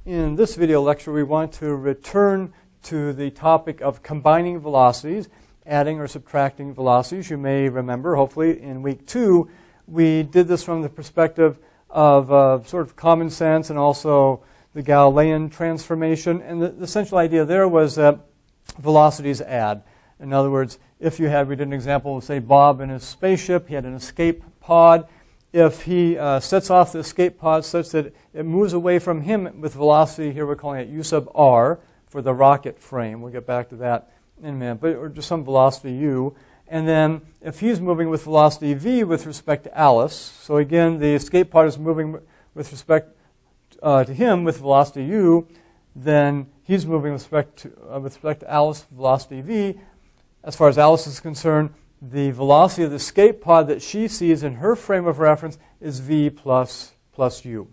In this video lecture, we want to return to the topic of combining velocities, adding or subtracting velocities. You may remember, hopefully, in week 2, we did this from the perspective of sort of common sense and also the Galilean transformation. And the central idea there was that velocities add. In other words, if you had, we did an example of, say, Bob in his spaceship, he had an escape pod. If he sets off the escape pod such that it moves away from him with velocity, here we're calling it u sub r for the rocket frame. We'll get back to that in a minute, but or just some velocity u. And then if he's moving with velocity v with respect to Alice, so again, the escape pod is moving with respect to him with velocity u, then he's moving with respect to Alice, velocity v. As far as Alice is concerned, the velocity of the escape pod that she sees in her frame of reference is v plus u.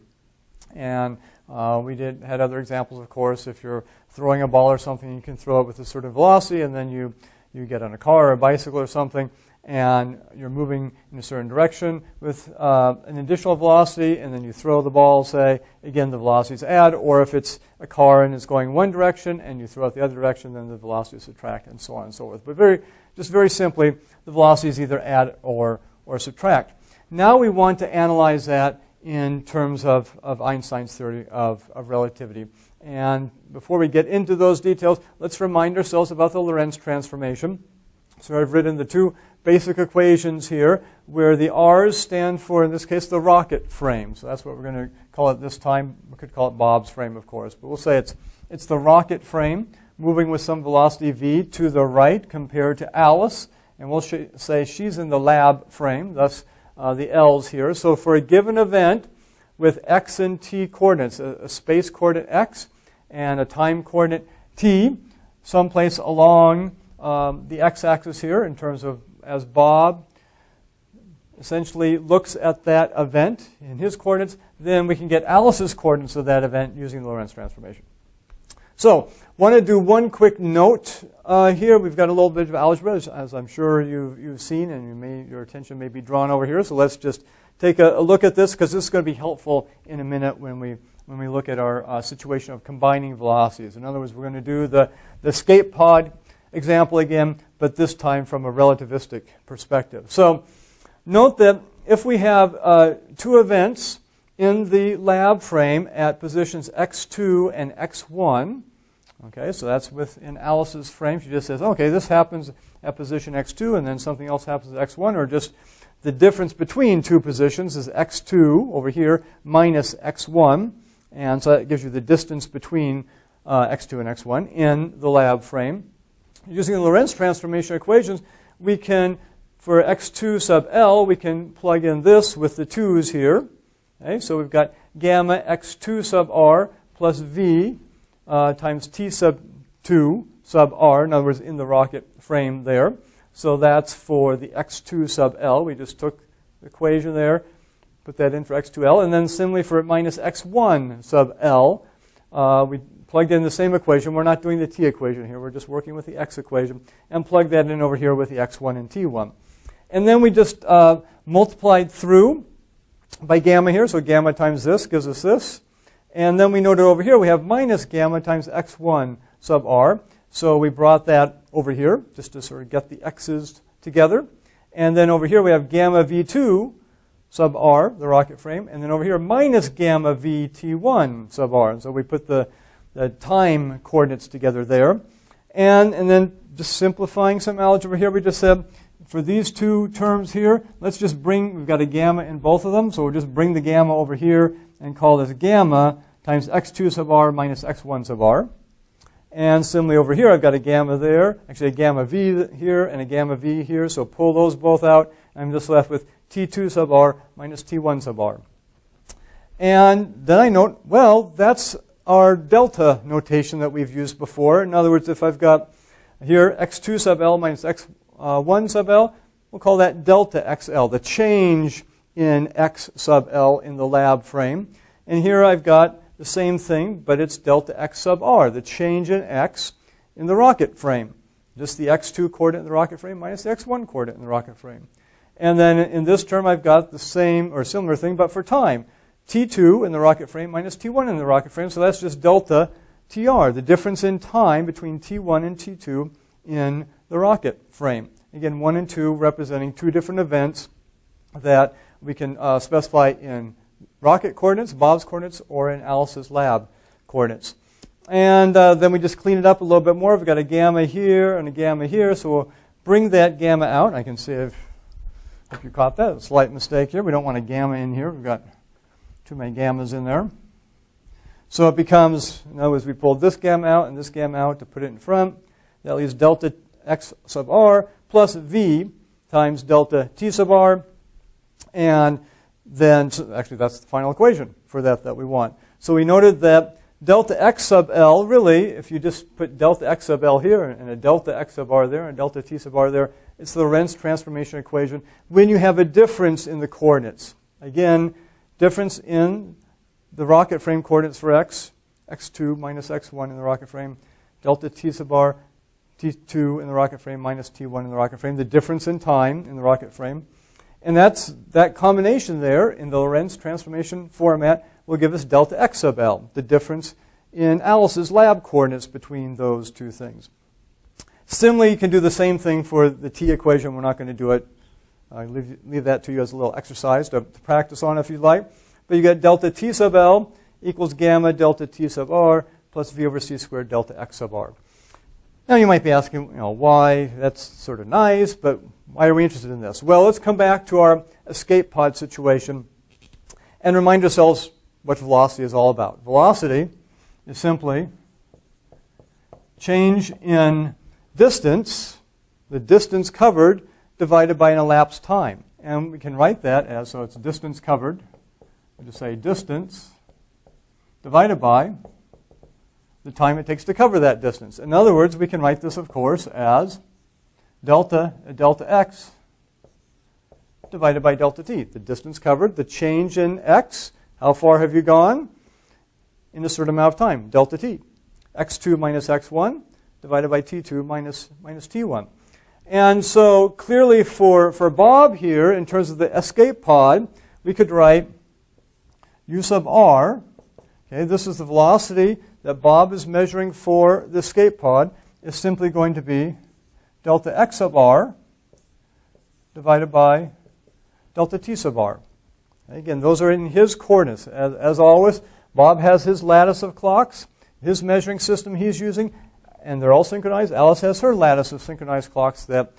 And we had other examples, of course. If you're throwing a ball or something, you can throw it with a certain velocity, and then you get on a car or a bicycle or something, and you're moving in a certain direction with an additional velocity, and then you throw the ball, say, again, the velocities add. Or if it's a car and it's going one direction and you throw it the other direction, then the velocities subtract, and so on and so forth. But very simply, the velocities either add or subtract. Now we want to analyze that in terms of Einstein's theory of relativity. And before we get into those details, let's remind ourselves about the Lorentz transformation. So I've written the two basic equations here, where the r's stand for, in this case, the rocket frame. So that's what we're going to call it this time. We could call it Bob's frame, of course. But we'll say it's the rocket frame moving with some velocity v to the right compared to Alice. And we'll say she's in the lab frame, thus the L's here. So for a given event with x and t coordinates, a space coordinate x and a time coordinate t, someplace along the x-axis here in terms of as Bob essentially looks at that event in his coordinates, then we can get Alice's coordinates of that event using the Lorentz transformation. So, want to do one quick note here. We've got a little bit of algebra, as I'm sure you've seen, and your attention may be drawn over here. So let's just take a look at this, because this is going to be helpful in a minute when we look at our situation of combining velocities. In other words, we're going to do the escape pod example again, but this time from a relativistic perspective. So note that if we have two events in the lab frame at positions x2 and x1, okay, so that's within Alice's frame. She just says, okay, this happens at position x2, and then something else happens at x1, or just the difference between two positions is x2 over here minus x1, and so that gives you the distance between x2 and x1 in the lab frame. Using the Lorentz transformation equations, we can, for x2 sub L, we can plug in this with the 2's here. Okay, so we've got gamma x2 sub r plus v times t sub 2 sub r, in other words, in the rocket frame there. So that's for the x2 sub L. We just took the equation there, put that in for x2L. And then similarly for minus x1 sub L, we plugged in the same equation. We're not doing the t equation here. We're just working with the x equation, and plug that in over here with the x1 and t1. And then we just multiplied through by gamma here. So gamma times this gives us this. And then we noted over here we have minus gamma times x1 sub r. So we brought that over here just to sort of get the x's together. And then over here we have gamma v2 sub r, the rocket frame. And then over here minus gamma vt1 sub r. And so we put the time coordinates together there. And then just simplifying some algebra here, we just said for these two terms here, let's just we've got a gamma in both of them, so we'll just bring the gamma over here and call this gamma times x2 sub r minus x1 sub r. And similarly over here, I've got a gamma there, actually a gamma v here and a gamma v here, so pull those both out, and I'm just left with t2 sub r minus t1 sub r. And then I note, well, that's our delta notation that we've used before. In other words, if I've got here x2 sub L minus x1 sub L, we'll call that delta XL, the change in x sub L in the lab frame. And here I've got the same thing, but it's delta x sub R, the change in x in the rocket frame. Just the x2 coordinate in the rocket frame minus the x1 coordinate in the rocket frame. And then in this term, I've got the same or similar thing, but for time. T2 in the rocket frame minus T1 in the rocket frame. So that's just delta TR, the difference in time between T1 and T2 in the rocket frame. Again, 1 and 2 representing two different events that we can specify in rocket coordinates, Bob's coordinates, or in Alice's lab coordinates. And then we just clean it up a little bit more. We've got a gamma here and a gamma here, so we'll bring that gamma out. I can see if you caught that. A slight mistake here. We don't want a gamma in here. We've got too many gammas in there. So it becomes, in other words, we pulled this gamma out and this gamma out to put it in front. That leaves delta x sub r plus v times delta t sub r. And then, actually, that's the final equation for that we want. So we noted that delta x sub L, really, if you just put delta x sub L here and a delta x sub r there and a delta t sub r there, it's the Lorentz transformation equation when you have a difference in the coordinates. Again, difference in the rocket frame coordinates for x, x2 minus x1 in the rocket frame, delta t sub r, t2 in the rocket frame minus t1 in the rocket frame, the difference in time in the rocket frame. And that combination there in the Lorentz transformation format will give us delta x sub L, the difference in Alice's lab coordinates between those two things. Similarly, you can do the same thing for the t equation. We're not going to do it. I'll leave that to you as a little exercise to practice on if you'd like. But you get delta t sub L equals gamma delta t sub r plus v over c squared delta x sub r. Now you might be asking, why? That's sort of nice, but why are we interested in this? Well, let's come back to our escape pod situation and remind ourselves what velocity is all about. Velocity is simply change in distance, the distance covered, divided by an elapsed time. And we can write that as, so it's distance covered. We'll just say distance divided by the time it takes to cover that distance. In other words, we can write this, of course, as delta x divided by delta t. The distance covered, the change in x, how far have you gone in a certain amount of time, delta t. x2 minus x1 divided by t2 minus t1. And so clearly for Bob here, in terms of the escape pod, we could write u sub r. Okay, this is the velocity that Bob is measuring for the escape pod, is simply going to be delta x sub r divided by delta t sub r. Again, those are in his coordinates. As always, Bob has his lattice of clocks, his measuring system he's using, and they're all synchronized. Alice has her lattice of synchronized clocks that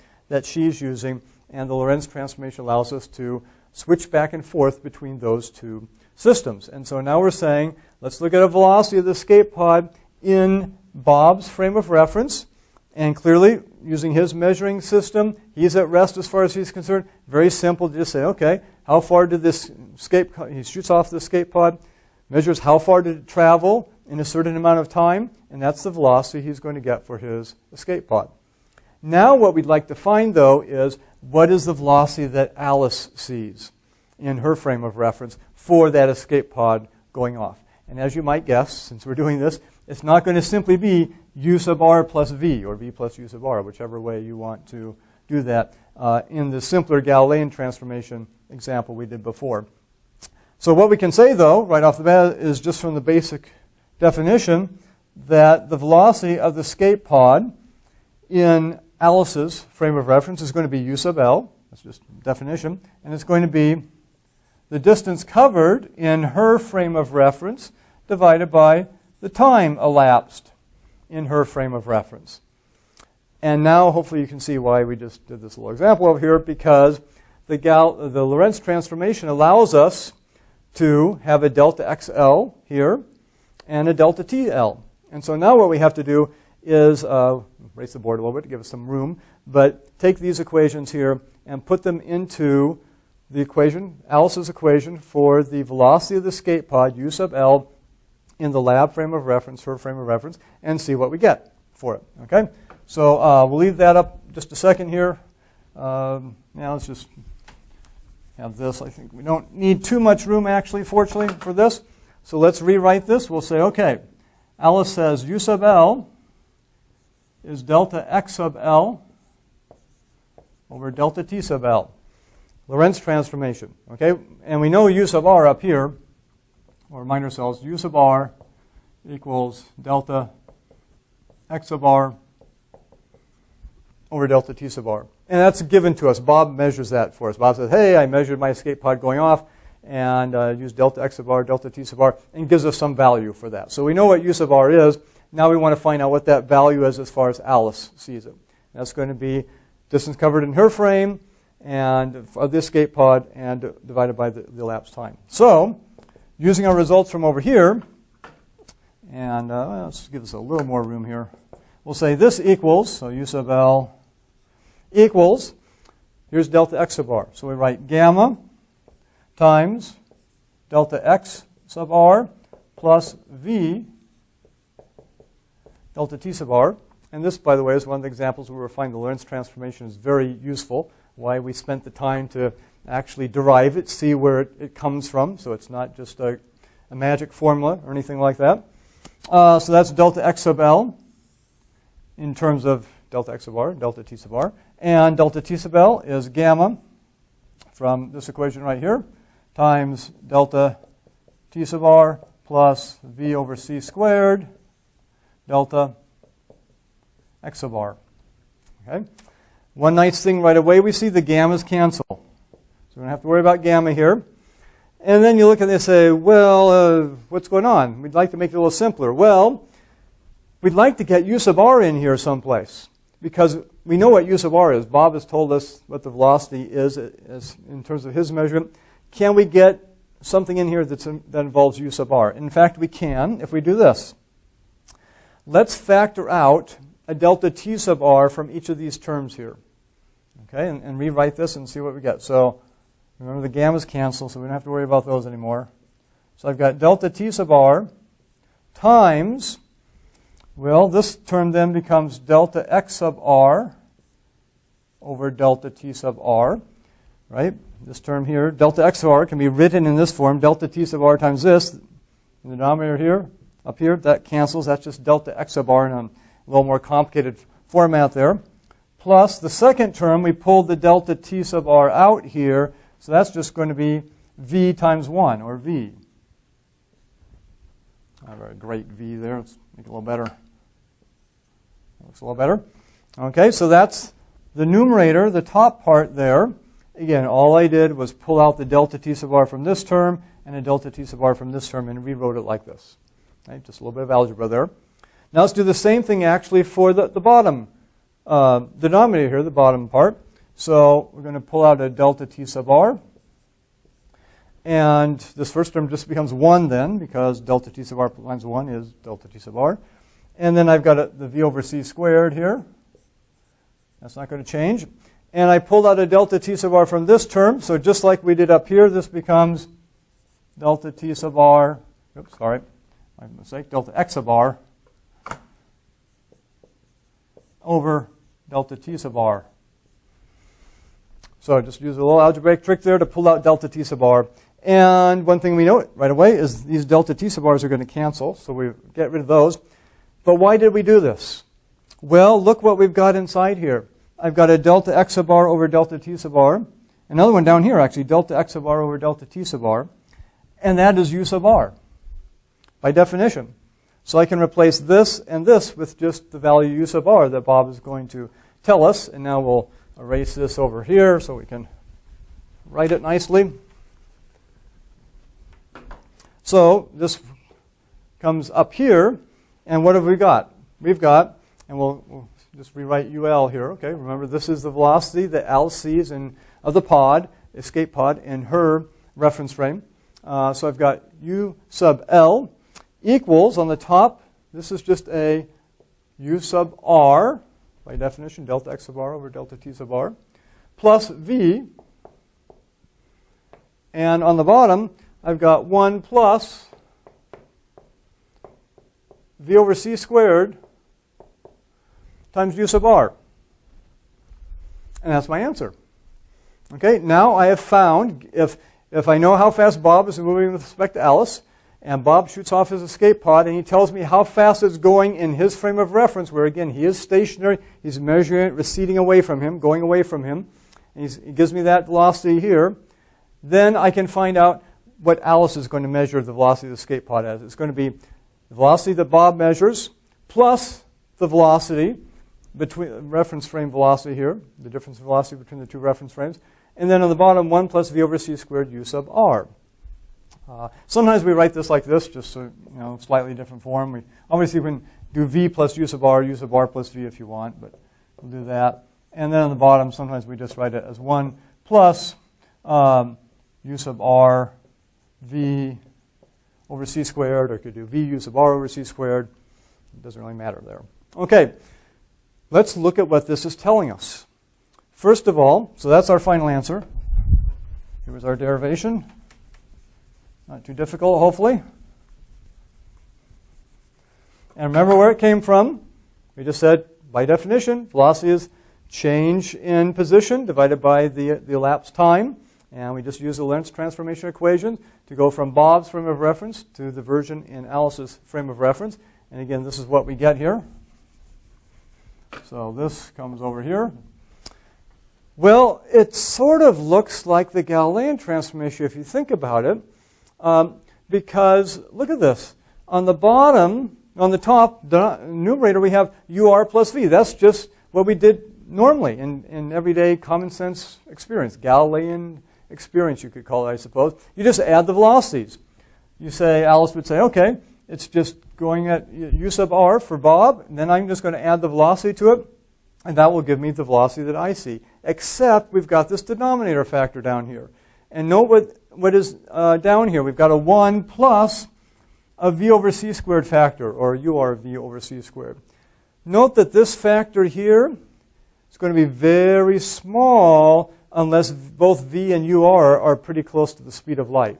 she's using, and the Lorentz transformation allows us to switch back and forth between those two systems. And so now we're saying, let's look at a velocity of the escape pod in Bob's frame of reference. And clearly, using his measuring system, he's at rest as far as he's concerned. Very simple to just say, okay, how far did this escape pod, he shoots off the escape pod, measures how far did it travel in a certain amount of time, and that's the velocity he's going to get for his escape pod. Now what we'd like to find, though, is what is the velocity that Alice sees in her frame of reference for that escape pod going off. And as you might guess, since we're doing this, it's not going to simply be u sub r plus v, or v plus u sub r, whichever way you want to do that in the simpler Galilean transformation example we did before. So what we can say, though, right off the bat, is just from the basic definition that the velocity of the escape pod in Alice's frame of reference is going to be u sub L. That's just definition. And it's going to be the distance covered in her frame of reference divided by the time elapsed in her frame of reference. And now hopefully you can see why we just did this little example over here, because the Lorentz transformation allows us to have a delta XL here and a delta TL. And so now what we have to do is raise the board a little bit to give us some room, but take these equations here and put them into the equation, Alice's equation for the velocity of the escape pod, u sub L, in the lab frame of reference, her frame of reference, and see what we get for it. Okay? So we'll leave that up just a second here. Now let's just have this. I think we don't need too much room, actually, fortunately, for this. So let's rewrite this. We'll say, okay, Alice says u sub L is delta x sub L over delta t sub L. Lorentz transformation. Okay? And we know u sub r up here or remind ourselves, u sub r equals delta x sub r over delta t sub r. And that's given to us. Bob measures that for us. Bob says, hey, I measured my escape pod going off and used delta x sub r, delta t sub r, and gives us some value for that. So we know what u sub r is. Now we want to find out what that value is as far as Alice sees it. That's going to be distance covered in her frame and of the escape pod and divided by the elapsed time. So using our results from over here, and let's give us a little more room here. We'll say this equals, so u sub L equals, here's delta x sub r. So we write gamma times delta x sub r plus v delta t sub r. And this, by the way, is one of the examples where we're finding the Lorentz transformation is very useful, why we spent the time to actually derive it, see where it comes from. So it's not just a magic formula or anything like that. So that's delta x sub L in terms of delta x sub r, delta t sub r. And delta t sub L is gamma from this equation right here times delta t sub r plus v over c squared delta x sub r. Okay. One nice thing right away, we see the gammas cancel. So we don't have to worry about gamma here. And then you look at this and say, well, what's going on? We'd like to make it a little simpler. Well, we'd like to get u sub r in here someplace because we know what u sub r is. Bob has told us what the velocity is in terms of his measurement. Can we get something in here that involves u sub r? In fact, we can if we do this. Let's factor out a delta t sub r from each of these terms here. Okay, and rewrite this and see what we get. So remember the gammas cancel, so we don't have to worry about those anymore. So I've got delta t sub r times, well, this term then becomes delta x sub r over delta t sub r, right? This term here, delta x sub r, can be written in this form, delta t sub r times this, in the denominator here, up here, that cancels. That's just delta x sub r in a little more complicated format there. Plus the second term, we pulled the delta t sub r out here, so that's just going to be v times 1, or v. I have a great v there. Let's make it a little better. Looks a little better. Okay, so that's the numerator, the top part there. Again, all I did was pull out the delta t sub r from this term and a delta t sub r from this term and rewrote it like this. Okay, just a little bit of algebra there. Now let's do the same thing actually for the bottom denominator here, the bottom part. So we're going to pull out a delta t sub r. And this first term just becomes 1 then, because delta t sub r times 1 is delta t sub r. And then I've got the v over c squared here. That's not going to change. And I pulled out a delta t sub r from this term. So just like we did up here, this becomes delta t sub r. Oops, sorry, my mistake. Delta x sub r over delta t sub r. So just use a little algebraic trick there to pull out delta t sub r. And one thing we know right away is these delta t sub r's are going to cancel. So we get rid of those. But why did we do this? Well, look what we've got inside here. I've got a delta x sub r over delta t sub r. Another one down here, actually, delta x sub r over delta t sub r. And that is u sub r, by definition. So I can replace this and this with just the value u sub r that Bob is going to tell us. And now we'll erase this over here so we can write it nicely. So this comes up here. And what have we got? We've got, and we'll just rewrite UL here. Okay, remember this is the velocity that Alice sees of the pod, escape pod, in her reference frame. So I've got U sub L equals, on the top, this is just a U sub R, by definition, delta x sub r over delta t sub r, plus V. And on the bottom, I've got 1 plus V over c squared times u sub r. And that's my answer. Okay, now I have found, if I know how fast Bob is moving with respect to Alice, and Bob shoots off his escape pod, and he tells me how fast it's going in his frame of reference, where again, he is stationary, he's measuring it, receding away from him, going away from him, and he gives me that velocity here, then I can find out what Alice is going to measure the velocity of the escape pod as. It's going to be the velocity that Bob measures plus the velocity between reference frame velocity here, the difference in velocity between the two reference frames. And then on the bottom, 1 plus v over c squared u sub r. Sometimes we write this like this, just so, slightly different form. We obviously can do v plus u sub r plus v if you want, but we'll do that. And then on the bottom, sometimes we just write it as 1 plus u sub r v over c squared, or you could do v u sub r over c squared. It doesn't really matter there. Okay, let's look at what this is telling us. First of all, so that's our final answer. Here was our derivation. Not too difficult, hopefully. And remember where it came from. We just said, by definition, velocity is change in position divided by the elapsed time. And we just use the Lorentz transformation equation to go from Bob's frame of reference to the version in Alice's frame of reference. And again, this is what we get here. So this comes over here. Well, it sort of looks like the Galilean transformation if you think about it, because look at this. On the bottom, on the top, the numerator, we have ur plus v. That's just what we did normally in everyday common sense experience, Galilean experience you could call it, I suppose. You just add the velocities. You say, Alice would say, okay, it's just going at u sub r for Bob, and then I'm just going to add the velocity to it, and that will give me the velocity that I see. Except we've got this denominator factor down here. And note what is down here. We've got a 1 plus a v over c squared factor, or urv over c squared. Note that this factor here is going to be very small unless both v and ur are pretty close to the speed of light.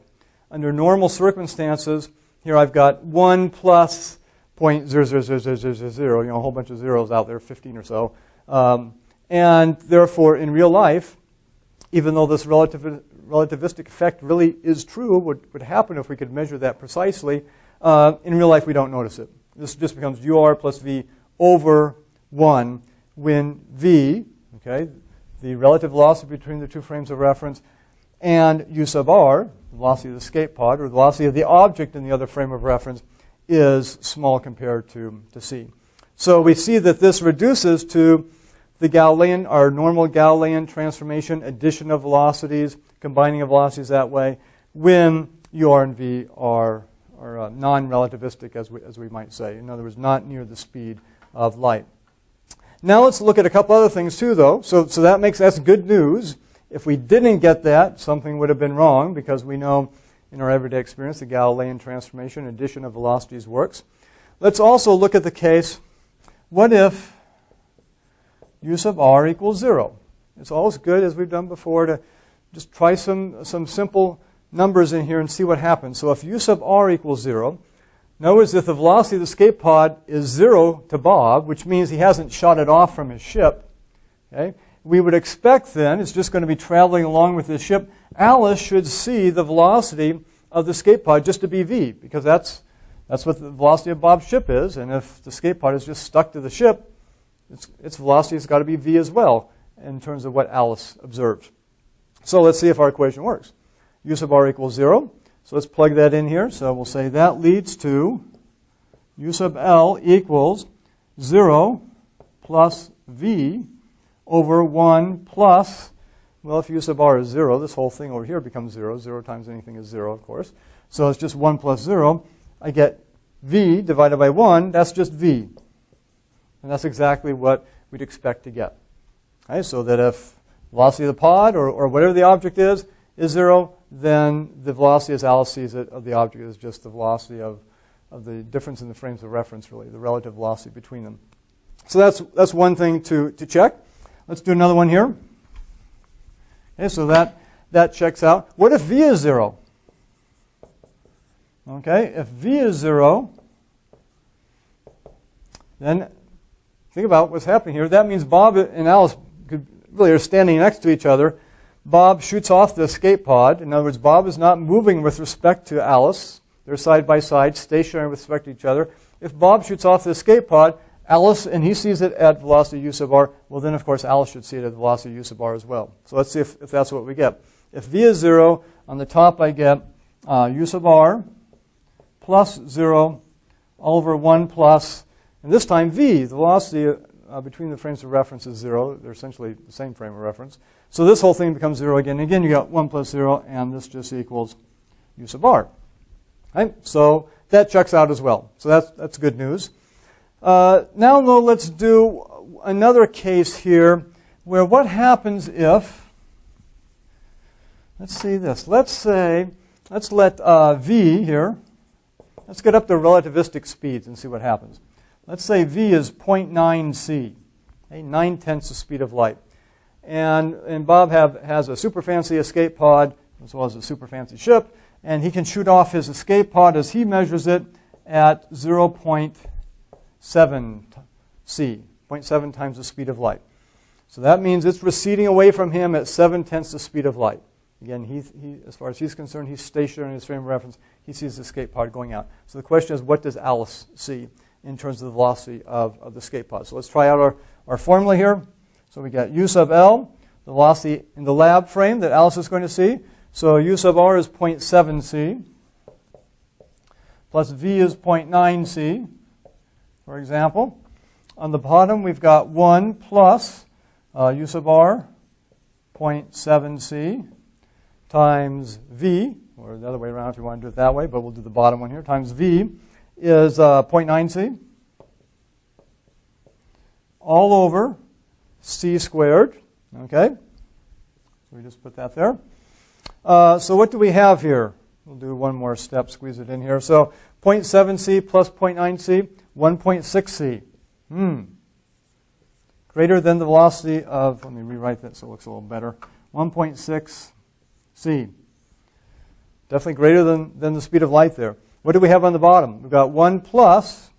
Under normal circumstances, here I've got 1 plus 0.00000, a whole bunch of zeros out there, 15 or so. And therefore, in real life, even though this relativistic effect really is true, would happen if we could measure that precisely, in real life we don't notice it. This just becomes ur plus v over 1 when v, okay, the relative velocity between the two frames of reference, and u sub r, the velocity of the escape pod, or the velocity of the object in the other frame of reference, is small compared to c. So we see that this reduces to the Galilean, our normal Galilean transformation, addition of velocities, combining of velocities that way, when ur and v are non-relativistic, as we might say. In other words, not near the speed of light. Now let's look at a couple other things too, though. So that's good news. If we didn't get that, something would have been wrong, because we know in our everyday experience the Galilean transformation, addition of velocities, works. Let's also look at the case, what if u sub r equals 0? It's always good, as we've done before, to just try some simple numbers in here and see what happens. So if u sub r equals 0, notice if the velocity of the escape pod is 0 to Bob, which means he hasn't shot it off from his ship, okay, we would expect then, it's just going to be traveling along with his ship, Alice should see the velocity of the escape pod just to be v, because that's what the velocity of Bob's ship is. And if the escape pod is just stuck to the ship, its velocity has got to be v as well in terms of what Alice observed. So let's see if our equation works. U sub r equals 0. So let's plug that in here. So we'll say that leads to u sub l equals 0 plus v over 1 plus, well, if u sub r is 0, this whole thing over here becomes 0. 0 times anything is 0, of course. So it's just 1 plus 0. I get v divided by 1. That's just v. And that's exactly what we'd expect to get. Okay, so that if velocity of the pod, or whatever the object is 0, then the velocity as Alice sees it of the object is just the velocity of the difference in the frames of reference, really, the relative velocity between them. So that's one thing to check. Let's do another one here. Okay, so that checks out. What if v is 0? Okay, if v is 0, then think about what's happening here. That means Bob and Alice really are standing next to each other. Bob shoots off the escape pod. In other words, Bob is not moving with respect to Alice. They're side by side, stationary with respect to each other. If Bob shoots off the escape pod, Alice, and he sees it at velocity u sub r, well then of course Alice should see it at velocity u sub r as well. So let's see if that's what we get. If v is 0, on the top I get u sub r plus 0 all over 1 plus, and this time v, the velocity between the frames of reference is 0. They're essentially the same frame of reference. So this whole thing becomes 0 again. Again, you got 1 plus 0, and this just equals u sub r. Right? So that checks out as well. So that's good news. Now, though, let's do another case here where what happens if, let's see this. Let's let v here, let's get up to relativistic speeds and see what happens. Let's say v is 0.9 c, okay, 9/10 the speed of light. And Bob has a super fancy escape pod as well as a super fancy ship, and he can shoot off his escape pod as he measures it at 0.7 c, 0.7 times the speed of light. So that means it's receding away from him at 7/10 the speed of light. Again, he, as far as he's concerned, he's stationary in his frame of reference. He sees the escape pod going out. So the question is, what does Alice see in terms of the velocity of the escape pod? So let's try out our formula here. So we got u sub L, the velocity in the lab frame that Alice is going to see. So u sub r is 0.7 c, plus v is 0.9 c, for example. On the bottom, we've got 1 plus u sub r, 0.7 c, times v, or the other way around if you want to do it that way, but we'll do the bottom one here, times v is 0.9 c, all over c squared. Okay, so we just put that there. So what do we have here? We'll do one more step, squeeze it in here. So 0.7 c plus 0.9 c, 1.6 c. Greater than the velocity of, let me rewrite that so it looks a little better, 1.6 c. Definitely greater than the speed of light there. What do we have on the bottom? We've got 1 plus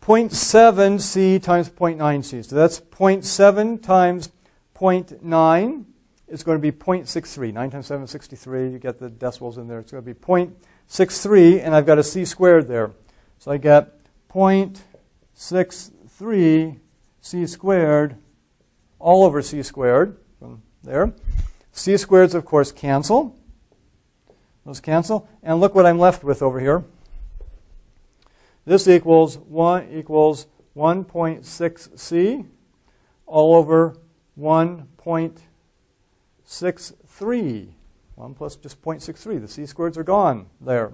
0.7 c times 0.9 c. So that's 0.7 times 0.9 is going to be 0.63. 9 times 7 is 63. You get the decimals in there. It's going to be 0.63, and I've got a c squared there. So I get 0.63 c squared all over c squared from there. C squareds, of course, cancel. Those cancel. And look what I'm left with over here. This equals 1.6 c all over 1.63. 1 plus just 0.63. The c squareds are gone there.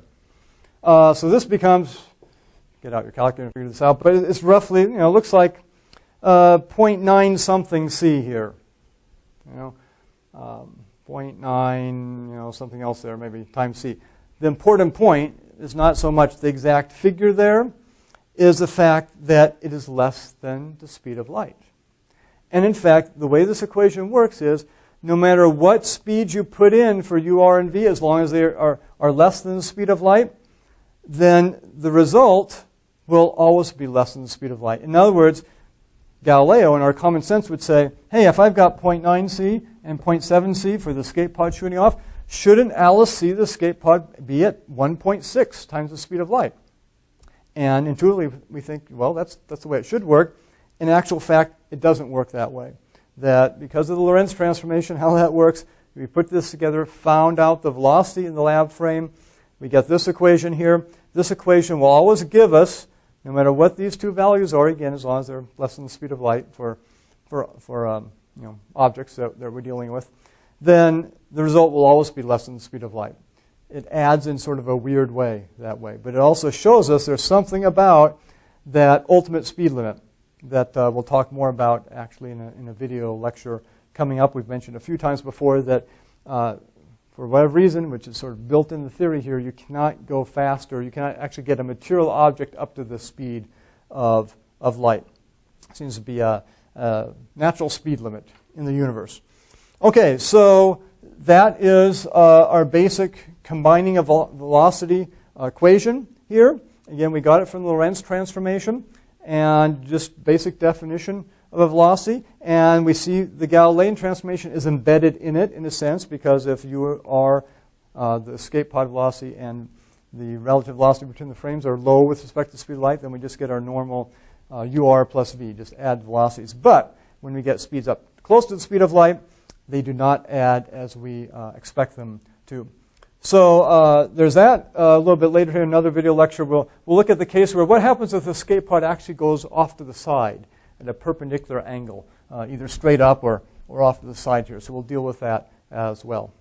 So this becomes, get out your calculator and figure this out, but it's roughly, looks like 0.9 something c here. 0.9, something else there, maybe times c. The important point is not so much the exact figure there, is the fact that it is less than the speed of light. And in fact, the way this equation works is, no matter what speed you put in for u, r, and v, as long as they are less than the speed of light, then the result will always be less than the speed of light. In other words, Galileo, in our common sense, would say, hey, if I've got 0.9 c and 0.7 c for the escape pod shooting off, shouldn't Alice see the escape pod be at 1.6 times the speed of light? And intuitively, we think, well, that's the way it should work. In actual fact, it doesn't work that way. That because of the Lorentz transformation, how that works, we put this together, found out the velocity in the lab frame. We get this equation here. This equation will always give us, no matter what these two values are, again, as long as they're less than the speed of light for objects that we're dealing with, then the result will always be less than the speed of light. It adds in sort of a weird way that way. But it also shows us there's something about that ultimate speed limit that we'll talk more about actually in a video lecture coming up. We've mentioned a few times before that for whatever reason, which is sort of built in the theory here, you cannot go faster. You cannot actually get a material object up to the speed of light. It seems to be a natural speed limit in the universe. Okay, so that is our basic combining of velocity equation here. Again, we got it from the Lorentz transformation and just basic definition of a velocity. And we see the Galilean transformation is embedded in it in a sense, because if you are the escape pod velocity and the relative velocity between the frames are low with respect to the speed of light, then we just get our normal UR plus V, just add velocities. But when we get speeds up close to the speed of light, they do not add as we expect them too. So there's that. A little bit later here, another video lecture, we'll look at the case where what happens if the escape pod actually goes off to the side at a perpendicular angle, either straight up or off to the side here. So we'll deal with that as well.